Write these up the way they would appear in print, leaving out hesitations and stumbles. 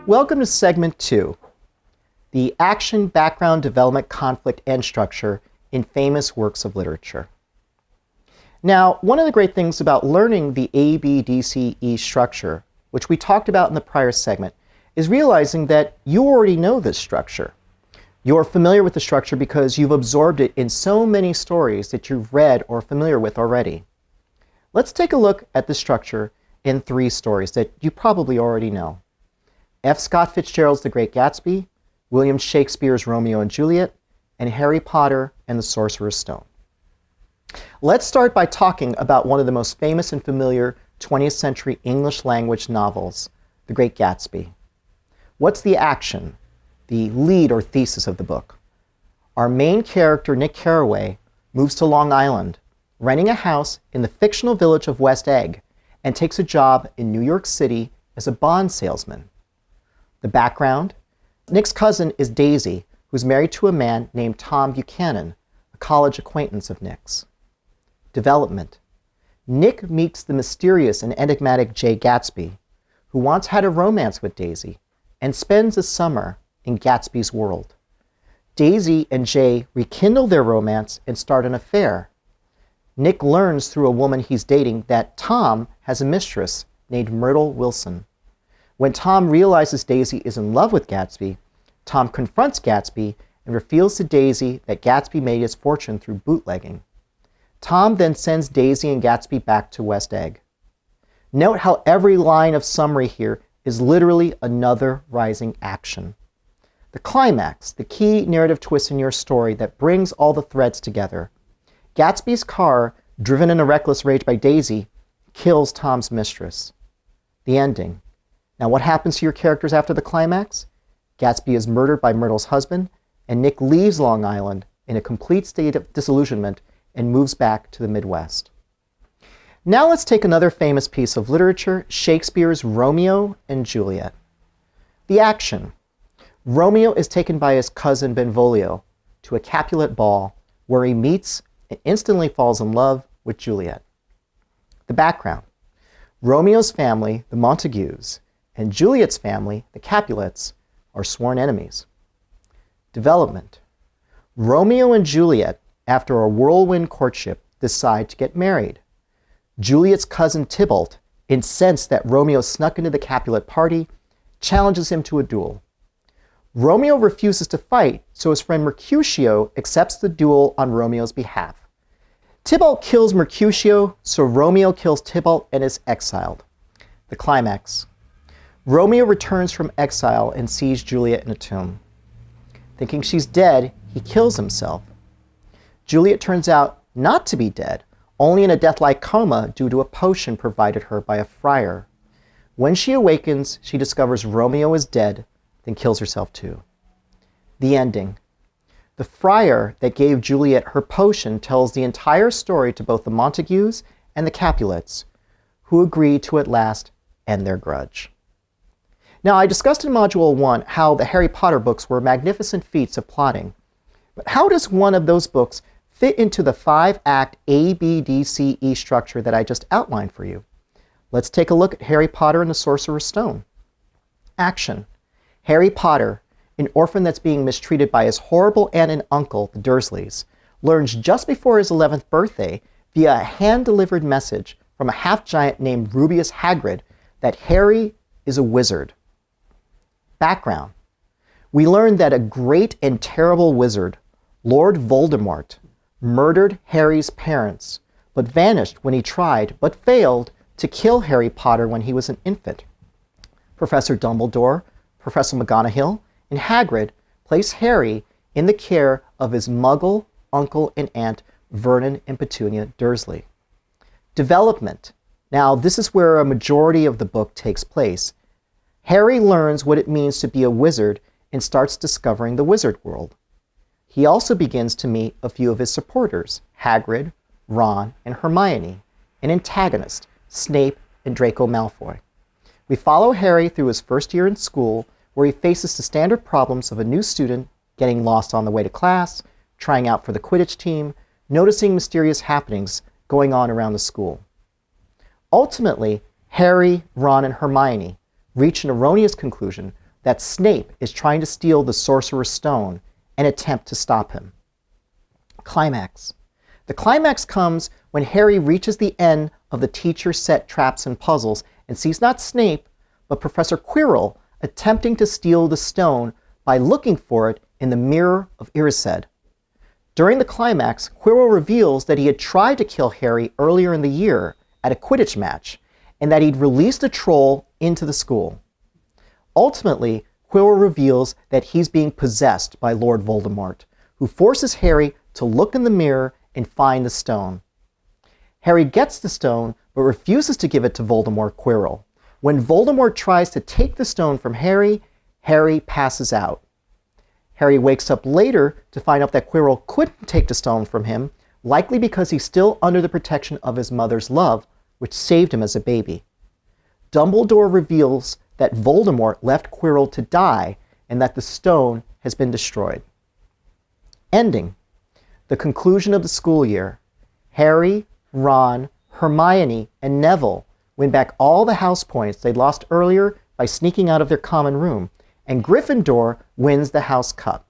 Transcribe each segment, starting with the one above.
Welcome to segment 2, the action, background, development, conflict, and structure in famous works of literature. Now, one of the great things about learning the ABDCE structure, which we talked about in the prior segment, is realizing that you already know this structure. You're familiar with the structure because you've absorbed it in so many stories that you've read or are familiar with already. Let's take a look at the structure in 3 stories that you probably already know. F. Scott Fitzgerald's The Great Gatsby, William Shakespeare's Romeo and Juliet, and Harry Potter and the Sorcerer's Stone. Let's start by talking about one of the most famous and familiar 20th century English language novels, The Great Gatsby. What's the action, the lead or thesis of the book? Our main character, Nick Carraway, moves to Long Island, renting a house in the fictional village of West Egg, and takes a job in New York City as a bond salesman. The background: Nick's cousin is Daisy, who's married to a man named Tom Buchanan, a college acquaintance of Nick's. Development: Nick meets the mysterious and enigmatic Jay Gatsby, who once had a romance with Daisy, and spends the summer in Gatsby's world. Daisy and Jay rekindle their romance and start an affair. Nick learns through a woman he's dating that Tom has a mistress named Myrtle Wilson. When Tom realizes Daisy is in love with Gatsby, Tom confronts Gatsby and reveals to Daisy that Gatsby made his fortune through bootlegging. Tom then sends Daisy and Gatsby back to West Egg. Note how every line of summary here is literally another rising action. The climax, the key narrative twist in your story that brings all the threads together. Gatsby's car, driven in a reckless rage by Daisy, kills Tom's mistress. The ending. Now, what happens to your characters after the climax? Gatsby is murdered by Myrtle's husband, and Nick leaves Long Island in a complete state of disillusionment and moves back to the Midwest. Now let's take another famous piece of literature, Shakespeare's Romeo and Juliet. The action. Romeo is taken by his cousin Benvolio to a Capulet ball where he meets and instantly falls in love with Juliet. The background. Romeo's family, the Montagues, and Juliet's family, the Capulets, are sworn enemies. Development. Romeo and Juliet, after a whirlwind courtship, decide to get married. Juliet's cousin Tybalt, incensed that Romeo snuck into the Capulet party, challenges him to a duel. Romeo refuses to fight, so his friend Mercutio accepts the duel on Romeo's behalf. Tybalt kills Mercutio, so Romeo kills Tybalt and is exiled. The climax. Romeo returns from exile and sees Juliet in a tomb. Thinking she's dead, he kills himself. Juliet turns out not to be dead, only in a death-like coma due to a potion provided her by a friar. When she awakens, she discovers Romeo is dead, then kills herself too. The ending. The friar that gave Juliet her potion tells the entire story to both the Montagues and the Capulets, who agree to at last end their grudge. Now, I discussed in Module 1 how the Harry Potter books were magnificent feats of plotting. But how does one of those books fit into the 5-act ABDCE structure that I just outlined for you? Let's take a look at Harry Potter and the Sorcerer's Stone. Action. Harry Potter, an orphan that's being mistreated by his horrible aunt and uncle, the Dursleys, learns just before his 11th birthday, via a hand-delivered message from a half-giant named Rubeus Hagrid, that Harry is a wizard. Background. We learn that a great and terrible wizard, Lord Voldemort, murdered Harry's parents, but vanished when he tried, but failed, to kill Harry Potter when he was an infant. Professor Dumbledore, Professor McGonagall, and Hagrid place Harry in the care of his Muggle uncle and aunt, Vernon and Petunia Dursley. Development. Now, this is where a majority of the book takes place. Harry learns what it means to be a wizard and starts discovering the wizard world. He also begins to meet a few of his supporters, Hagrid, Ron, and Hermione, and antagonists, Snape and Draco Malfoy. We follow Harry through his first year in school, where he faces the standard problems of a new student getting lost on the way to class, trying out for the Quidditch team, noticing mysterious happenings going on around the school. Ultimately, Harry, Ron, and Hermione reach an erroneous conclusion that Snape is trying to steal the Sorcerer's Stone and attempt to stop him. Climax. The climax comes when Harry reaches the end of the teacher's set traps and puzzles and sees not Snape, but Professor Quirrell attempting to steal the stone by looking for it in the mirror of Erised. During the climax, Quirrell reveals that he had tried to kill Harry earlier in the year at a Quidditch match, and that he'd released a troll into the school. Ultimately, Quirrell reveals that he's being possessed by Lord Voldemort, who forces Harry to look in the mirror and find the stone. Harry gets the stone, but refuses to give it to Voldemort Quirrell. When Voldemort tries to take the stone from Harry, Harry passes out. Harry wakes up later to find out that Quirrell couldn't take the stone from him, likely because he's still under the protection of his mother's love, which saved him as a baby. Dumbledore reveals that Voldemort left Quirrell to die and that the stone has been destroyed. Ending. The conclusion of the school year. Harry, Ron, Hermione, and Neville win back all the house points they'd lost earlier by sneaking out of their common room, and Gryffindor wins the House Cup.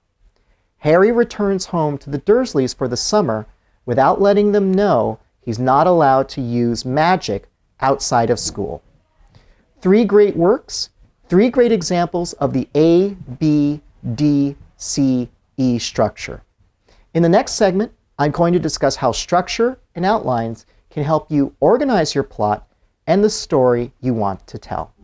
Harry returns home to the Dursleys for the summer without letting them know he's not allowed to use magic outside of school. 3 great works, 3 great examples of the ABDCE structure. In the next segment, I'm going to discuss how structure and outlines can help you organize your plot and the story you want to tell.